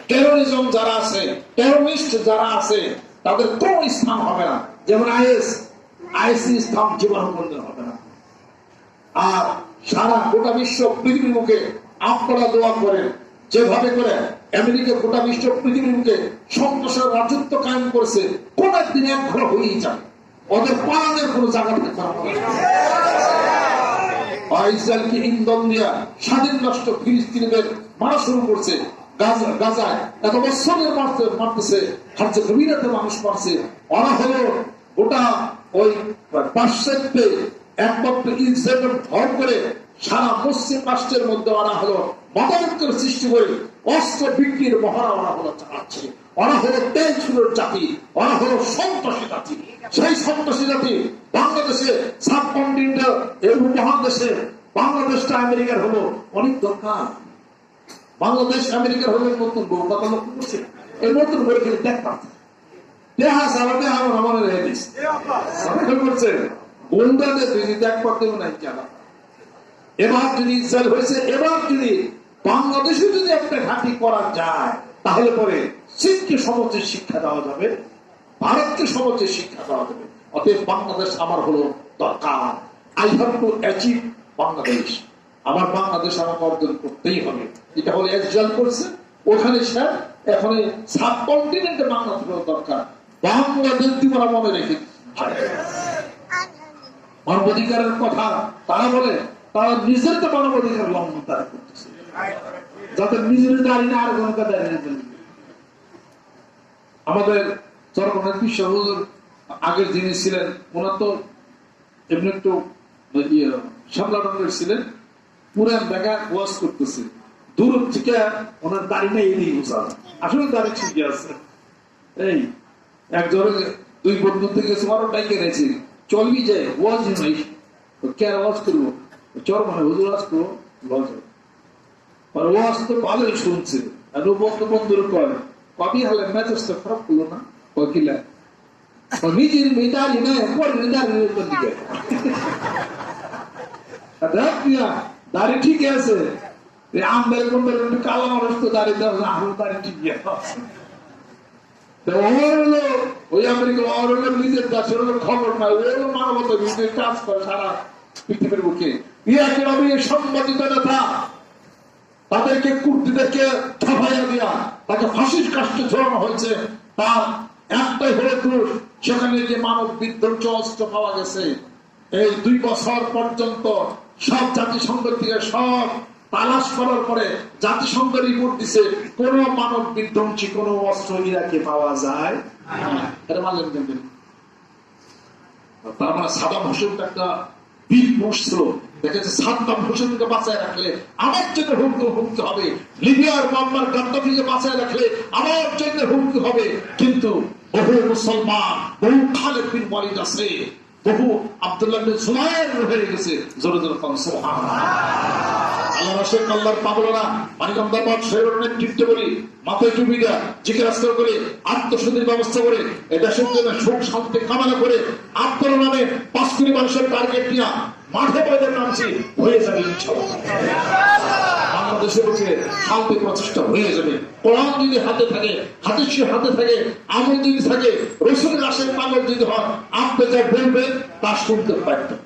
Terrorism যারা আছে, terrorist যারা আছে, তাদের কোন স্থান হবে না। যেমন আইএসি স্থান জীবন হবে না। আর সারা গোটা বিশ্ব পৃথিবীর মুখে আপনারা দোয়া করেন, যেভাবে করে আমেরিকা গোটা বিশ্ব পৃথিবীর মুখে সন্ত্রাসের রাজত্ব কায়েম করেছে, কোন একদিন এক ঘর হয়েই যাবে। ওদের পালানোর কোন জায়গা থাকতে হবে না। ইসরায়েলকে ইন্ধন দিয়া স্বাধীন রাষ্ট্র ফিলিস্তিনিদের মারা শুরু করছে। গাজায় এত বছরের মারতেছে, হার্জে গভীরাতে মানুষ মারছে। ওরা হলো গোটা ওই পাশ্চাত্যে একমাত্র ইসরায়েলের ভর করে সারা পশ্চিম রাষ্ট্রের মধ্যে ওরা হলো মতামতের সৃষ্টি করে অস্ত্র বিক্রির মহড়া ওরা হলো চালাচ্ছে। ওরা হলো তেল ছুলোর জাতি, ওরা হলো সন্ত্রাসী জাতি। সেই সন্ত্রাসী জাতি বাংলাদেশে সাবকন্টিনেন্টাল এই উপমহাদেশে বাংলাদেশটা আমেরিকার হলো অনেক দরকার। বাংলাদেশ আমেরিকার হলো নতুন বউ, কথা লক্ষ্য করছে। এই নতুন বই খেলে দেখতাম দেহা সারা দেহা আমার রেখে দিচ্ছে করছে বন্ধুদের যদি দেখ করতে নাই কেন। এবার যদি ইসরায়েল হয়েছে, এবার যদি বাংলাদেশে যদি একটা ঘাঁটি করা যায়, তাহলে পরে চীনকে সমস্ত শিক্ষা দেওয়া যাবে, ভারতকে সমস্ত শিক্ষা দেওয়া যাবে। অতএব বাংলাদেশ আমার হলো দরকার। I have to achieve Bangladesh. আমার বাংলাদেশ আমাকে অর্জন করতেই হবে। এটা হলো ইসরায়েল করছে, ওখানে স্যার এখন সাবকন্টিনেন্টে বাংলাদেশ দরকার। বাংলাদেশ তোমরা মনে রেখে মানবাধিকারের কথা তারা বলে, তারা নিজের তো মানবাধিকার লঙ্ঘন তারা করতেছে, যাতে নিজের দাঁড়িয়ে আর কোনটা দাঁড়িয়ে। আমাদের চরমনের বিশ্ব আগের যিনি ছিলেন, ওনার তো এমনি একটু শ্যামলা রঙের ছিলেন, পুরান দেখা ওয়াজ করতেছে, দূর থেকে ওনার দাড়ি নেই এদিকে বোঝা, আসলে দাড়ি ঠিকই আছে। এই একজনে দুই বন্ধু থেকে তোমারও ডাইকে গেছে, চলবি যায় ওয়াজ নাই, কে ওয়াজ করবো, চর মানে হুজুর ওয়াজ করবো, ওয়াজ তো ভালোই শুনছে। আর ও বন্ধুর কয় কবি হলে মেজাজটা খারাপ করলো না, কিলা নিজের মেদারি না দাড়ি ঠিক আছে, আমাদের কালো মানুষ তো দাঁড়িয়ে দেওয়া, আমার দাড়ি ঠিক আছে। ওই আমেরিকা নিজের দেশের খবর নাই, ওই মানবতা বিরুদ্ধে কাজ করে সারা পৃথিবীর বুকে। সংবাদিত নেতা তাদেরকে কুর্দিদেরকে ছাপাইয়া দিয়া তাকে ফাঁসির কাষ্টে ঝোলানো হয়েছে। তার একটাই হলো দোষ, সেখানে যে মানব বিধ্বংস অস্ত্র পাওয়া গেছে। এই 2 বছর পর্যন্ত সব জাতিসংঘ থেকে সব তালাশ করার পরে জাতিসংঘ রিপোর্ট দিছে কোন মানব বিধ্বংসী কোন অস্ত্র ইরাকে পাওয়া যায়। এটা মানলেন কিন্তু তার মানে সাদাম হোসেনটা একটা বীর পুরুষ ছিল। দেখেছে সাদ্দাম হোসেনকে বাঁচায় রাখলে আমার জন্য হুমকি হবে, লিবিয়ার মাম্মার গাদ্দাফিকে বাঁচায় রাখলে আমার জন্য হুমকি হবে। কিন্তু বহু মুসলমান, বহু খালেদ বিন ওয়ালিদ আছে, বহু আব্দুল্লাহ বিন সুলাইম হয়ে গেছে। জোরে জোরে সুবহানাল্লাহ। আল্লাহ রাসূল আল্লাহর পাগলরা মানিকন্দা পথ শহরের নেতৃত্ব করি, মাথায় টুপি দেয়া জিকির আজকার করে, আত্মশুদ্ধির ব্যবস্থা করে, এই দেশের জন্য সুখ শান্তি কামনা করে, আত্মর নামে 5 কোটি মানুষের টার্গেট নিয়ে মাঠে পয়দের নামছি, হয়ে যাবে ইনশাআল্লাহ। বাংলাদেশের বুকে শান্তি প্রতিষ্ঠা হয়ে যাবে। কোরআন যদি হাতে থাকে, হাদিস হাতে থাকে, আমল যদি থাকে, রাসূলের আশীর্বাদ পাগল যদি হয়, আপনি যা বলবেন তা শুনতে পারতেন।